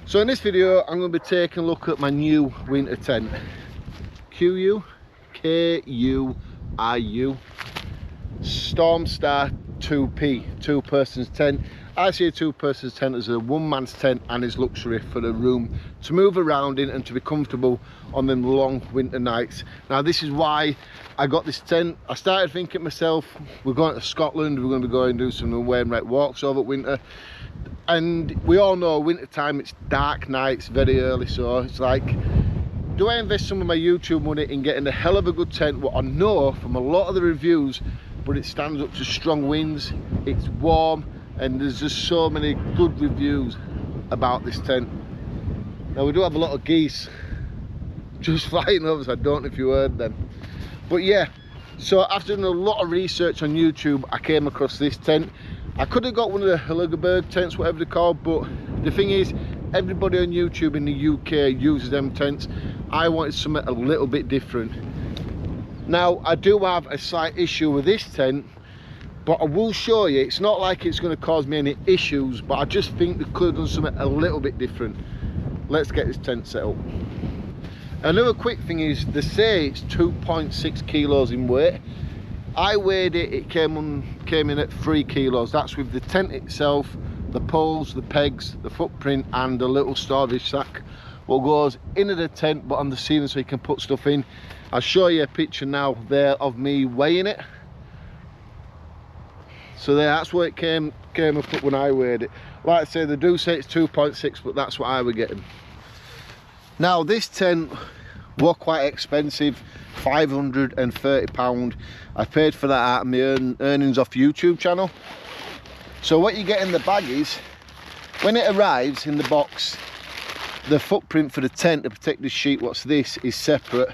So in this video I'm going to be taking a look at my new winter tent. KUIU Storm Star 2P, 2-person's tent. I see a 2-person's tent as a one-man's tent and is luxury for the room to move around in and to be comfortable on them long winter nights. Now this is why I got this tent. I started thinking to myself, we're going to Scotland, we're going to be going and do some wainwright walks over winter, and we all know winter time, it's dark nights very early, so it's like, do I invest some of my YouTube money in getting a hell of a good tent, what I know from a lot of the reviews, but it stands up to strong winds, it's warm, and there's just so many good reviews about this tent. Now we do have a lot of geese just flying over, so I don't know if you heard them. But yeah, so after doing a lot of research on YouTube, I came across this tent. I could have got one of the Hilleberg tents, whatever they're called, but the thing is, everybody on YouTube in the UK uses them tents. I wanted something a little bit different. Now I do have a slight issue with this tent, but I will show you. It's not like it's going to cause me any issues, but I just think we could have done something a little bit different. Let's get this tent set up. Another quick thing is, they say it's 2.6 kilos in weight. I weighed it, it came in at 3 kilos. That's with the tent itself, the poles, the pegs, the footprint, and the little storage sack what goes into the tent but on the ceiling so you can put stuff in. I'll show you a picture now there of me weighing it. So there, that's where it came up when I weighed it. Like I say, they do say it's 2.6, but that's what I was getting. Now this tent was quite expensive, £530. I paid for that out of my earnings off YouTube channel. So what you get in the bag is, when it arrives in the box, the footprint for the tent, the protective sheet, what's this, is separate,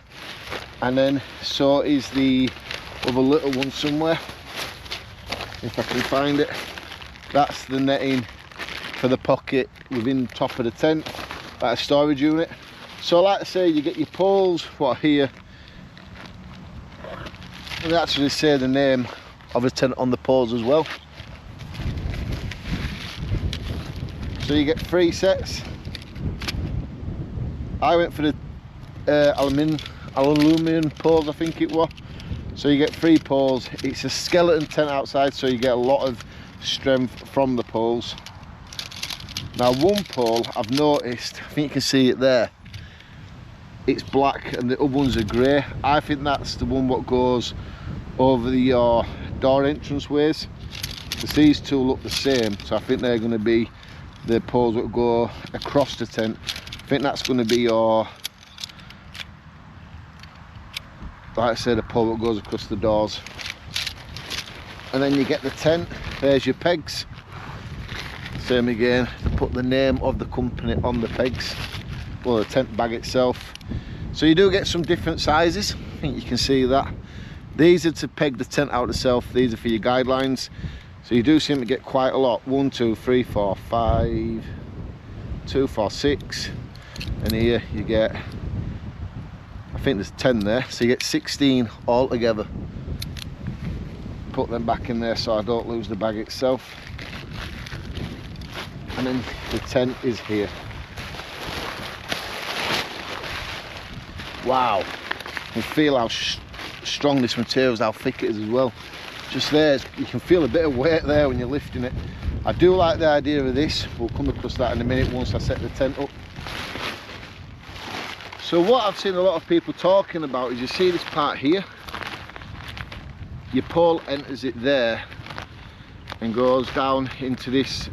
and then so is the other little one somewhere, if I can find it. That's the netting for the pocket within the top of the tent, like a storage unit. So like I say, you get your poles, what are here, and they actually say the name of the tent on the poles as well. So you get 3 sets. I went for the aluminium poles, I think it was. So you get 3 poles. It's a skeleton tent outside, so you get a lot of strength from the poles. Now one pole, I've noticed, I think you can see it there, it's black and the other ones are grey. I think that's the one what goes over your door entrance ways, because these two look the same, so I think they're going to be the poles that go across the tent. I think that's going to be your, like I said, the pole that goes across the doors. And then you get the tent, there's your pegs, same again, to put the name of the company on the pegs, well, the tent bag itself. So you do get some different sizes, I think you can see that. These are to peg the tent out itself, these are for your guidelines. So you do seem to get quite a lot. 1, 2, 3, 4, 5, 2, 4, 6, and here you get, I think there's 10 there, so you get 16 all together. Put them back in there so I don't lose the bag itself. And then the tent is here. Wow, you feel how strong this material is, how thick it is as well. Just there, you can feel a bit of weight there when you're lifting it. I do like the idea of this. We'll come across that in a minute once I set the tent up. So what I've seen a lot of people talking about is, you see this part here, your pole enters it there and goes down into this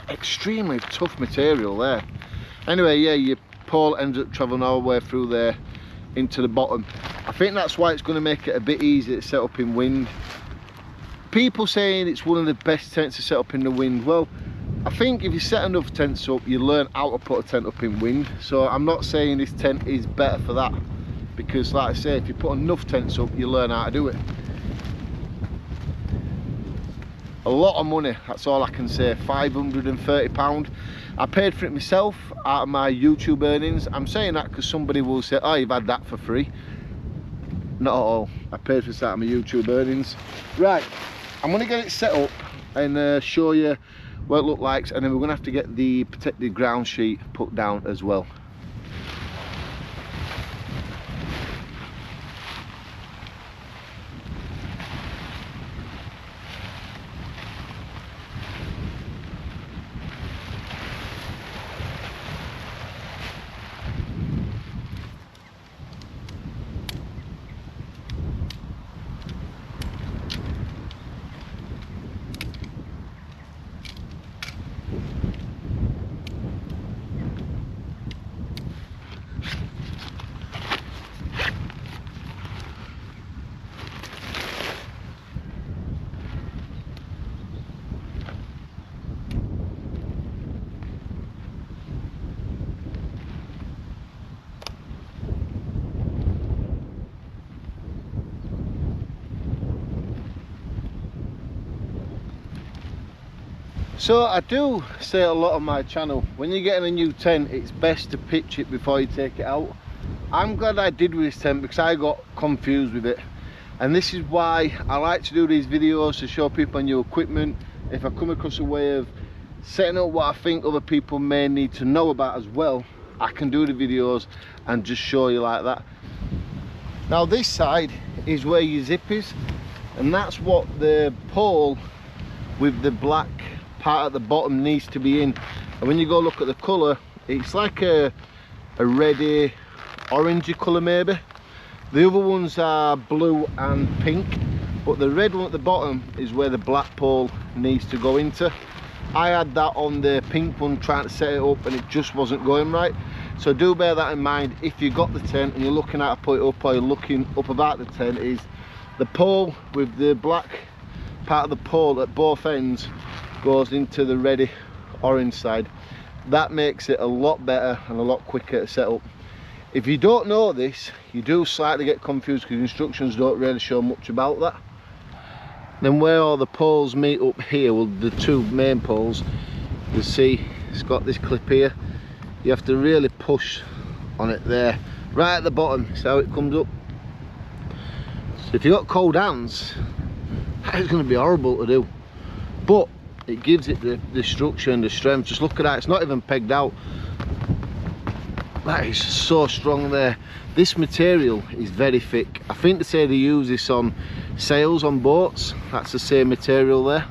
extremely tough material there. Anyway, yeah, your pole ends up traveling all the way through there into the bottom. I think that's why it's going to make it a bit easier to set up in wind. People saying it's one of the best tents to set up in the wind. Well, I think if you set enough tents up, you learn how to put a tent up in wind. So I'm not saying this tent is better for that, because like I say, if you put enough tents up, you learn how to do it. A lot of money, that's all I can say. £530. I paid for it myself out of my YouTube earnings. I'm saying that because somebody will say, oh, you've had that for free. Not at all. I paid for this out of my YouTube earnings. Right, I'm going to get it set up and show you what it looks like, and then we're going to have to get the protected ground sheet put down as well. So I do say a lot on my channel, when you're getting a new tent, it's best to pitch it before you take it out. I'm glad I did with this tent because I got confused with it, and this is why I like to do these videos, to show people new equipment. If I come across a way of setting up what I think other people may need to know about as well, I can do the videos and just show you like that. Now this side is where your zip is, and that's what the pole with the black part at the bottom needs to be in. And when you go look at the colour, it's like a reddy orangey colour maybe. The other ones are blue and pink, but the red one at the bottom is where the black pole needs to go into. I had that on the pink one trying to set it up and it just wasn't going right, so do bear that in mind if you got the tent and you're looking at to put it up, or you're looking up about the tent, is the pole with the black part of the pole at both ends goes into the reddy orange side. That makes it a lot better and a lot quicker to set up. If you don't know this, you do slightly get confused because instructions don't really show much about that. Then where all the poles meet up here, well, the two main poles, you see it's got this clip here. You have to really push on it there, right at the bottom. See how it comes up? So if you've got cold hands, that is going to be horrible to do, but it gives it the structure and the strength. Just look at that, it's not even pegged out. That is so strong there. This material is very thick. I think they say they use this on sails on boats. That's the same material there.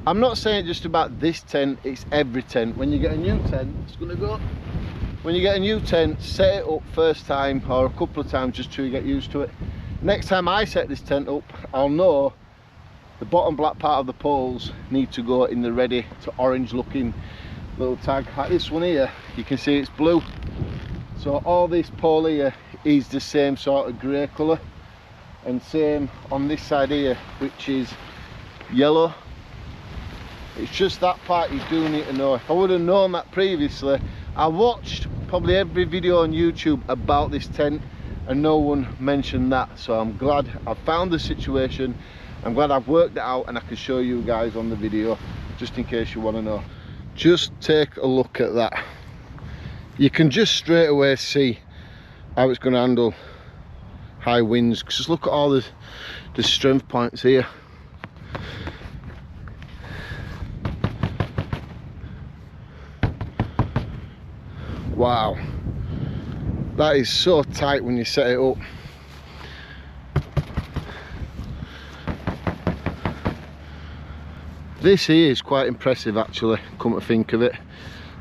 I'm not saying just about this tent, it's every tent. When you get a new tent, it's gonna go. When you get a new tent, set it up first time or a couple of times just till you get used to it. Next time I set this tent up, I'll know the bottom black part of the poles need to go in the reddy to orange looking little tag. Like this one here, you can see it's blue. So all this pole here is the same sort of grey colour, and same on this side here, which is yellow. It's just that part you do need to know. If I would have known that previously, I watched probably every video on YouTube about this tent and no one mentioned that. So I'm glad I've found the situation. I'm glad I've worked it out and I can show you guys on the video, just in case you want to know. Just take a look at that. You can just straight away see how it's going to handle high winds. Just look at all the strength points here. Wow, that is so tight when you set it up. This here is quite impressive actually, come to think of it.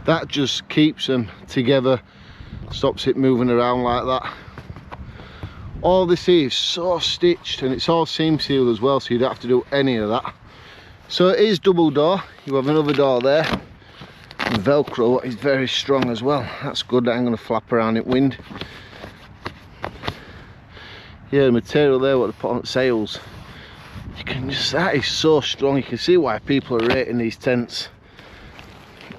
That just keeps them together, stops it moving around like that. All this here is so stitched and it's all seam sealed as well, so you don't have to do any of that. So it is double door, you have another door there. And Velcro is very strong as well, that's good, that ain't going to flap around in wind. Yeah, the material there, what they put on sails, you can just, that is so strong. You can see why people are rating these tents.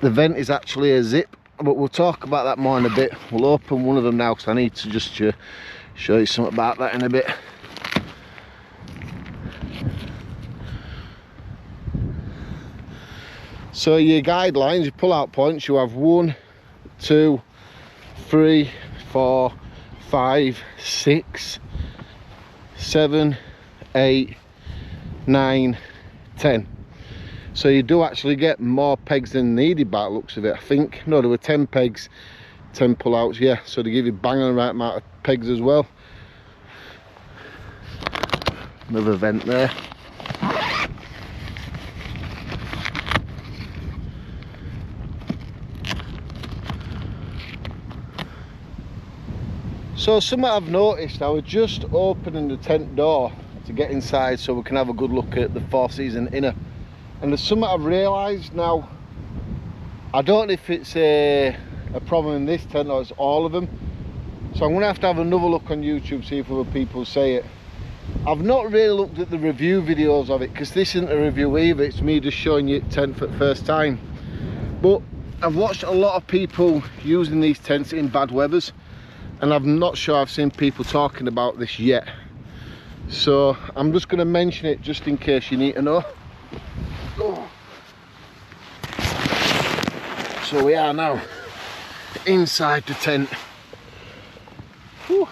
The vent is actually a zip, but we'll talk about that more in a bit. We'll open one of them now because I need to just show you something about that in a bit. So your guidelines, your pull out points, you have 1, 2, 3, 4, 5, 6, 7, 8, 9, 10. So you do actually get more pegs than needed by the looks of it. I think, no, there were 10 pegs, 10 pull outs, yeah, so they give you bang on the right amount of pegs as well. Another vent there. So something I've noticed, I was just opening the tent door to get inside so we can have a good look at the Four Seasons inner, and there's something I've realised now. I don't know if it's a problem in this tent or it's all of them, so I'm going to have another look on YouTube, see if other people say it. I've not really looked at the review videos of it because this isn't a review either, it's me just showing you tent for the first time. But I've watched a lot of people using these tents in bad weathers, and I'm not sure I've seen people talking about this yet. So I'm just going to mention it just in case you need to know. Oh. So we are now inside the tent. Whew.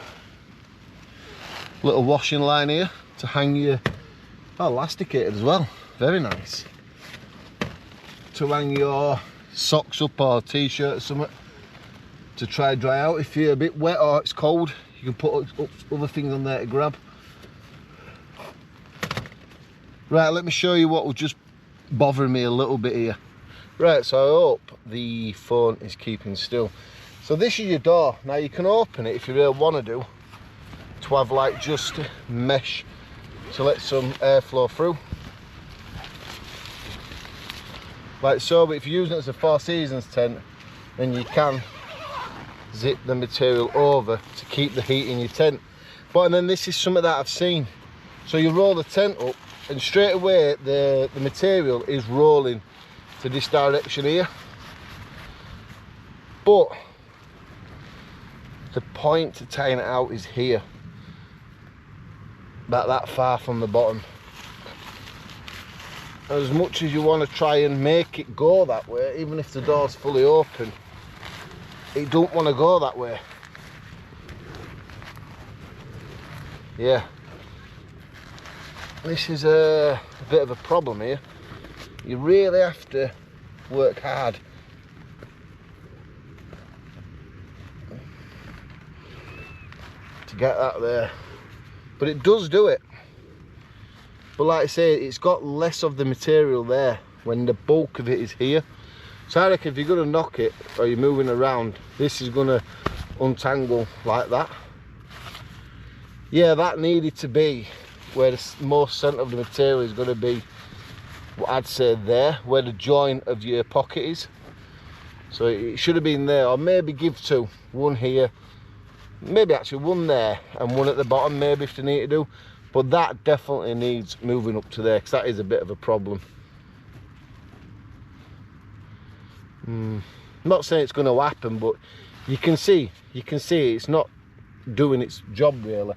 Little washing line here to hang your, oh, elasticated as well, very nice. To hang your socks up or t-shirt or something to try dry out. If you're a bit wet or it's cold, you can put other things on there to grab. Right, let me show you what was just bothering me a little bit here. Right, so I hope the phone is keeping still. So this is your door. Now you can open it if you really want to do, to have like just mesh to let some airflow through. Like so, but if you're using it as a Four Seasons tent, then you can zip the material over to keep the heat in your tent. But and then this is something that I've seen. So you roll the tent up and straight away the material is rolling to this direction here. But the point to tying it out is here. About that far from the bottom. As much as you want to try and make it go that way, even if the door's fully open, it don't want to go that way. Yeah, this is a bit of a problem here. You really have to work hard to get that there, but it does do it. But like I say, it's got less of the material there when the bulk of it is here. So I reckon if you're going to knock it or you're moving around, this is going to untangle like that. Yeah, that needed to be where the most centre of the material is going to be, what I'd say there, where the joint of your pocket is. So it should have been there, or maybe give two, one here, maybe actually one there and one at the bottom, maybe if they need to do. But that definitely needs moving up to there, because that is a bit of a problem. I'm not saying it's going to happen, but you can see it's not doing its job really.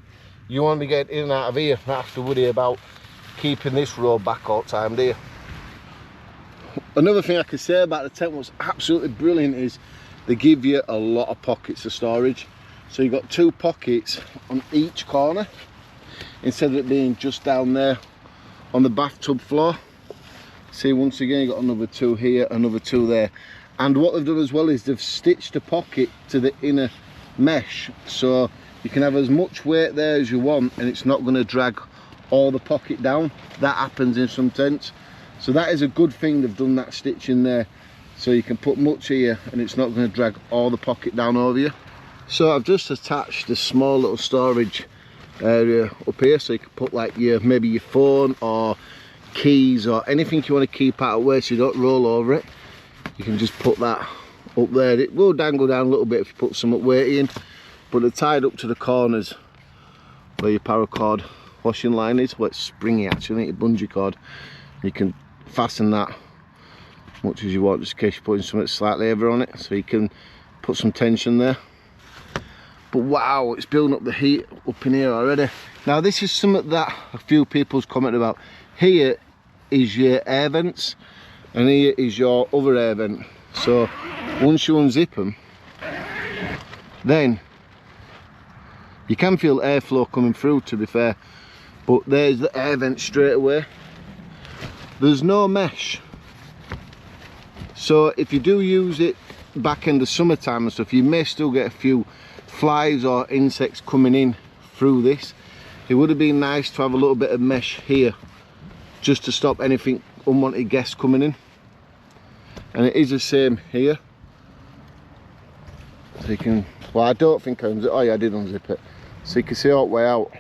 You want to get in and out of here, not have to worry about keeping this row back all the time, do you? Another thing I could say about the tent was absolutely brilliant is they give you a lot of pockets of storage. So you've got 2 pockets on each corner instead of it being just down there on the bathtub floor. See, once again you've got another 2 here, another 2 there. And what they've done as well is they've stitched the pocket to the inner mesh, so you can have as much weight there as you want and it's not going to drag all the pocket down. That happens in some tents, so that is a good thing they've done that stitch in there, so you can put much here and it's not going to drag all the pocket down over you. So I've just attached this small little storage area up here, so you can put like maybe your phone or keys or anything you want to keep out of the way so you don't roll over it. You can just put that up there. It will dangle down a little bit if you put some weight in, but they're tied up to the corners where your paracord washing line is. Well, it's springy actually, it's a bungee cord. You can fasten that much as you want, just in case you're putting something slightly heavier on it, so you can put some tension there. But wow, it's building up the heat up in here already. Now this is something that a few people's commented about. Here is your air vents and here is your other air vent. So once you unzip them, then you can feel airflow coming through, to be fair, but there's the air vent straight away. There's no mesh So if you do use it back in the summertime and stuff, you may still get a few flies or insects coming in through this. It would have been nice to have a little bit of mesh here just to stop anything unwanted guests coming in. And it is the same here. So you can, well, I don't think I unzipped, oh yeah, I did unzip it. So you can see all the way out.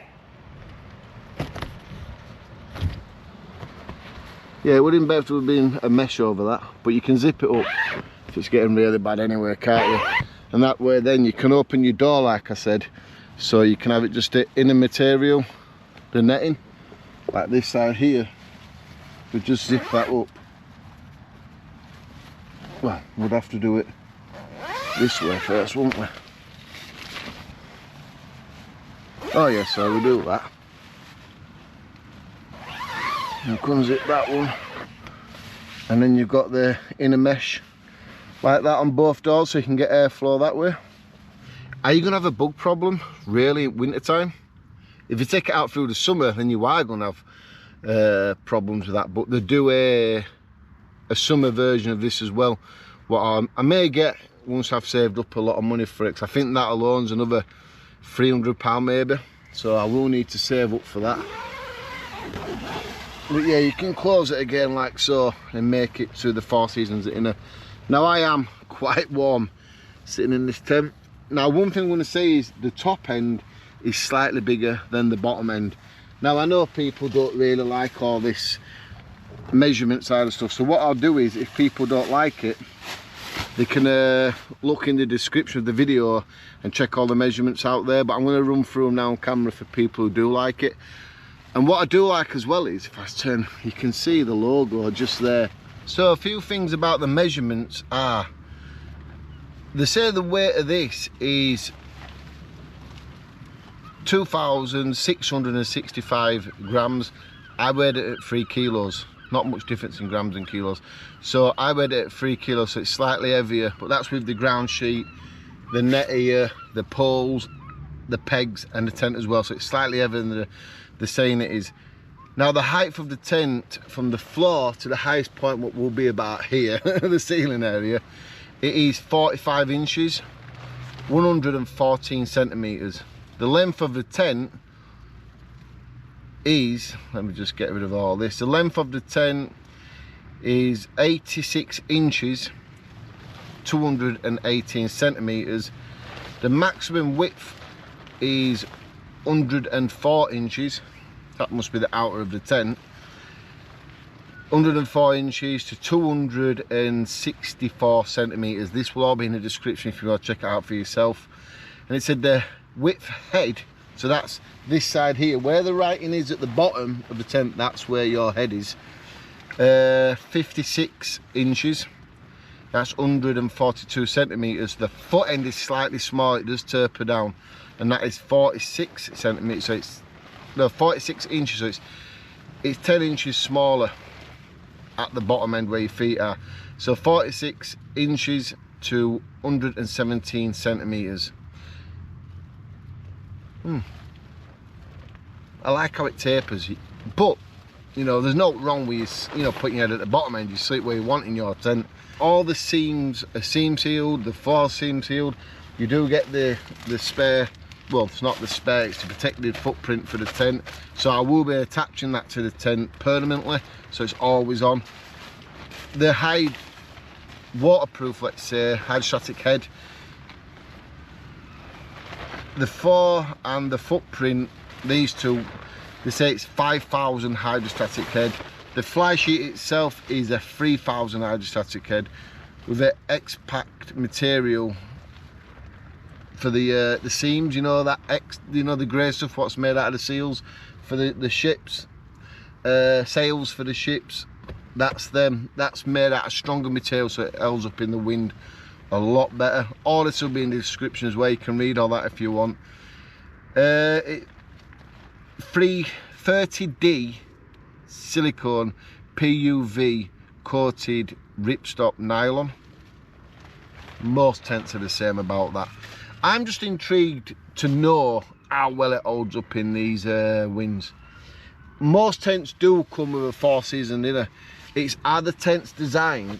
Yeah, it wouldn't be better to have been a mesh over that, but you can zip it up if it's getting really bad anyway, can't you? And that way then you can open your door like I said, so you can have it just in the material, the netting, like this side here. We just zip that up. Well, we'd have to do it this way first, wouldn't we? Oh yeah, so we do that. And unzip that one. And then you've got the inner mesh like that on both doors so you can get airflow that way. Are you going to have a bug problem really in winter time? If you take it out through the summer, then you are going to have problems with that. But they do a summer version of this as well. What I may get once I've saved up a lot of money for it, because I think that alone's another £300 maybe. So I will need to save up for that. But yeah, you can close it again like so and make it to the Four Seasons inner. Now I am quite warm sitting in this tent. Now one thing I'm going to say is the top end is slightly bigger than the bottom end. Now I know people don't really like all this measurement side of stuff, so what I'll do is, if people don't like it, they can look in the description of the video and check all the measurements out there, but I'm going to run through them now on camera for people who do like it. And what I do like as well is, if I turn, you can see the logo just there. So a few things about the measurements are, they say the weight of this is 2,665 grams. I weighed it at 3 kilos. Not much difference in grams and kilos. So I weighed it at 3 kilos, so it's slightly heavier, but that's with the ground sheet, the net here, the poles, the pegs and the tent as well. So it's slightly heavier than the saying it is. Now the height of the tent from the floor to the highest point, what will be about here, the ceiling area, it is 45 inches, 114 centimeters. The length of the tent is, let me just get rid of all this, the length of the tent is 86 inches, 218 centimeters. The maximum width is 104 inches, that must be the outer of the tent, 104 inches to 264 centimeters. This will all be in the description if you want to check it out for yourself. And it said the width head, so that's this side here, where the writing is at the bottom of the tent, that's where your head is, 56 inches, that's 142 centimeters. The foot end is slightly small, it does taper down, and that is 46 centimeters, so it's, no, 46 inches, so it's 10 inches smaller at the bottom end where your feet are. So 46 inches to 117 centimeters. I like how it tapers, but you know, there's no wrong with you know, putting your head at the bottom end. You sleep where you want in your tent. All the seams are seam sealed, the floor seam sealed. You do get the spare, well, it's not the spare, it's the protected footprint for the tent. So I will be attaching that to the tent permanently, so it's always on. The hide waterproof, let's say, hydrostatic head, the fore and the footprint, these two, they say it's 5,000 hydrostatic head. The fly sheet itself is a 3,000 hydrostatic head with an X-packed material for the seams, you know, that you know, the grey stuff what's made out of the seals for the ships, sails for the ships. That's them. That's made out of stronger material, so it holds up in the wind a lot better. All this will be in the description as well. You can read all that if you want. 30D silicone PUV coated ripstop nylon. Most tents are the same about that. I'm just intrigued to know how well it holds up in these winds. Most tents do come with a 4 season inner. Are the tents designed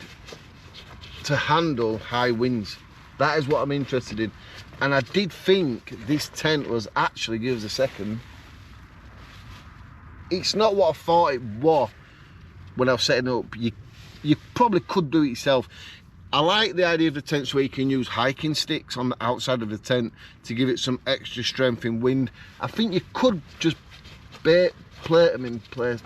to handle high winds. That is what I'm interested in. And I did think this tent was actually, give us a second, it's not what I thought it was when I was setting it up. You probably could do it yourself. I like the idea of the tents where you can use hiking sticks on the outside of the tent to give it some extra strength in wind. I think you could just plate them in place,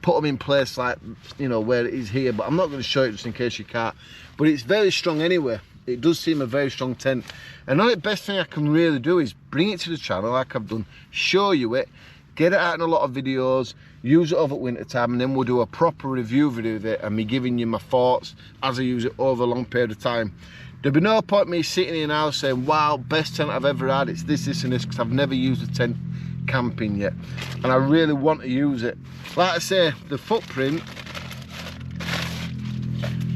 put them in place like, you know, where it is here, but I'm not going to show it just in case you can't. But it's very strong anyway. It does seem a very strong tent. And the best thing I can really do is bring it to the channel like I've done, show you it, get it out in a lot of videos, use it over at winter time, and then we'll do a proper review video of it and me giving you my thoughts as I use it over a long period of time. There'll be no point me sitting here now saying, wow, best tent I've ever had, it's this, this and this, because I've never used a tent camping yet, and I really want to use it. Like I say, the footprint,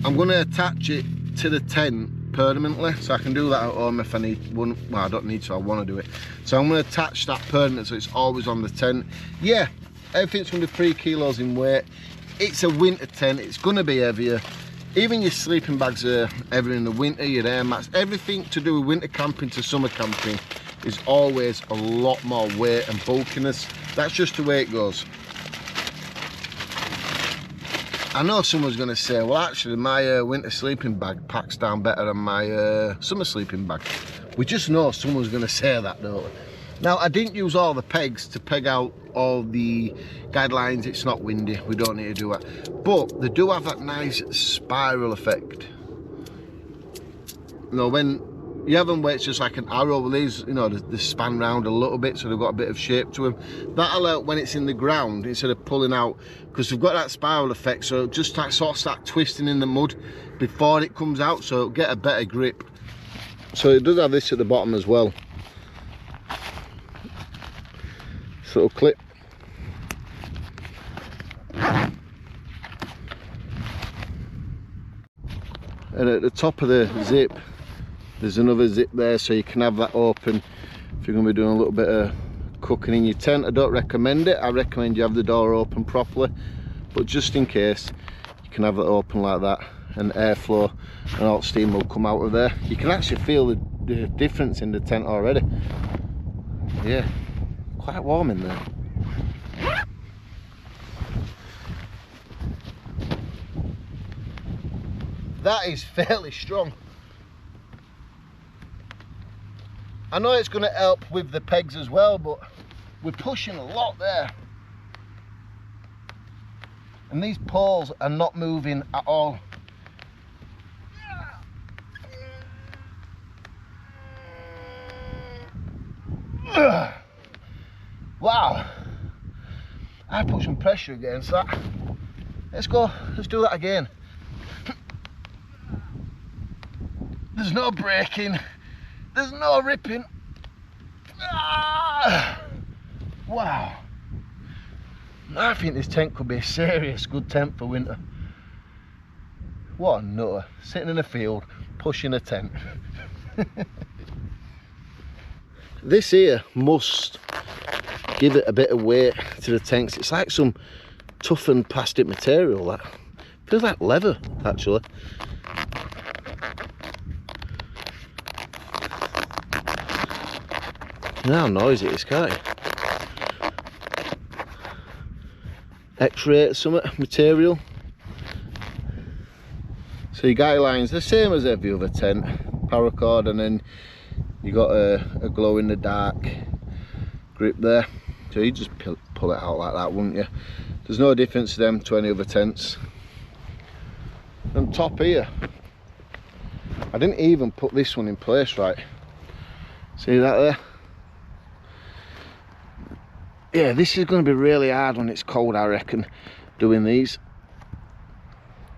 I'm going to attach it to the tent permanently, so I can do that at home if I need one. Well, I don't need to, I want to do it. So I'm going to attach that permanently so it's always on the tent. Yeah, everything's under 3 kilos in weight. It's a winter tent, it's going to be heavier. Even your sleeping bags are heavier in the winter, your air mats, everything to do with winter camping to summer camping is always a lot more weight and bulkiness. That's just the way it goes. I know someone's going to say, well, actually my winter sleeping bag packs down better than my summer sleeping bag. We just know someone's going to say that, don't we? Now, I didn't use all the pegs to peg out all the guidelines. It's not windy, we don't need to do that. But they do have that nice spiral effect. You know, when you have them where it's just like an arrow with these, you know, they span round a little bit, so they've got a bit of shape to them. That'll help when it's in the ground instead of pulling out, because they've got that spiral effect, so it'll just like sort of start twisting in the mud before it comes out, so it'll get a better grip. So it does have this at the bottom as well. So it'll clip. And at the top of the zip, there's another zip there, so you can have that open if you're going to be doing a little bit of cooking in your tent. I don't recommend it. I recommend you have the door open properly, but just in case, you can have it open like that, and airflow and all steam will come out of there. You can actually feel the difference in the tent already. Yeah, quite warm in there. That is fairly strong. I know it's going to help with the pegs as well, but we're pushing a lot there. And these poles are not moving at all. Wow. I put some pressure against that. Let's go, let's do that again. There's no braking. There's no ripping. Ah! Wow. I think this tent could be a serious good tent for winter. What a nutter. Sitting in a field, pushing a tent. This here must give it a bit of weight to the tent. It's like some toughened plastic material, that. Feels like leather, actually. You know how noisy it is, can't you? X-ray something material. So your guy lines the same as every other tent, paracord, and then you got a glow in the dark grip there. So you just pull it out like that, wouldn't you? There's no difference to them to any other tents. And top here, I didn't even put this one in place right. See that there? Yeah, this is going to be really hard when it's cold, I reckon, doing these.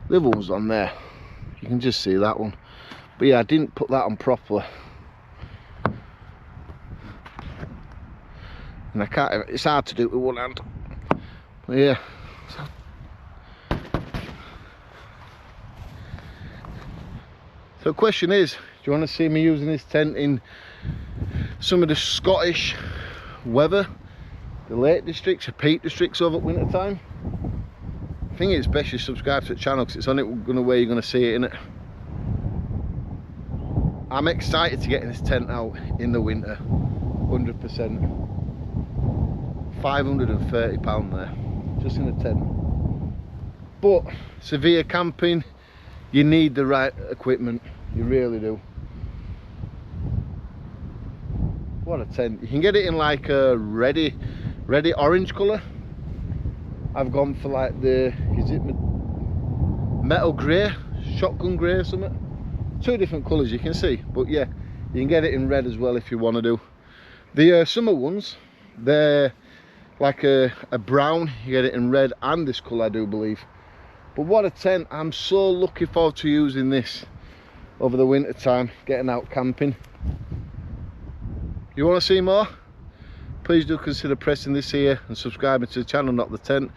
The other one's on there, you can just see that one. But yeah, I didn't put that on properly. And I can't, it's hard to do it with one hand. But yeah. So the question is, do you want to see me using this tent in some of the Scottish weather? The Lake Districts, the Peak Districts over at winter time? I think it's best you subscribe to the channel because it's only where you're going to see it, innit? I'm excited to get this tent out in the winter, 100%. £530 there, just in a tent. But severe camping, you need the right equipment, you really do. What a tent. You can get it in like a ready orange colour. I've gone for like the, is it metal grey, shotgun grey or something? 2 different colours you can see, but yeah, you can get it in red as well if you want to do. The summer ones, they're like a brown. You get it in red and this colour, I do believe. But what a tent. I'm so looking forward to using this over the winter time, getting out camping. You want to see more? Please do consider pressing this here and subscribing to the channel, not the tent,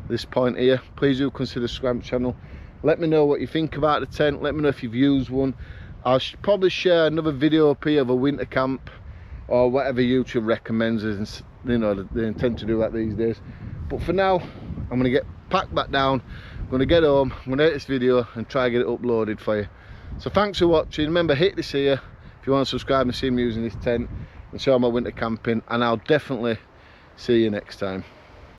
this point here. Please do consider subscribing to the channel. Let me know what you think about the tent. Let me know if you've used one. I'll probably share another video up here of a winter camp or whatever YouTube recommends, and you know, they intend to do that these days. But for now, I'm going to get packed back down. I'm going to get home, I'm going to edit this video and try and get it uploaded for you. So thanks for watching. Remember, hit this here if you want to subscribe and see me using this tent and show my winter camping, and I'll definitely see you next time.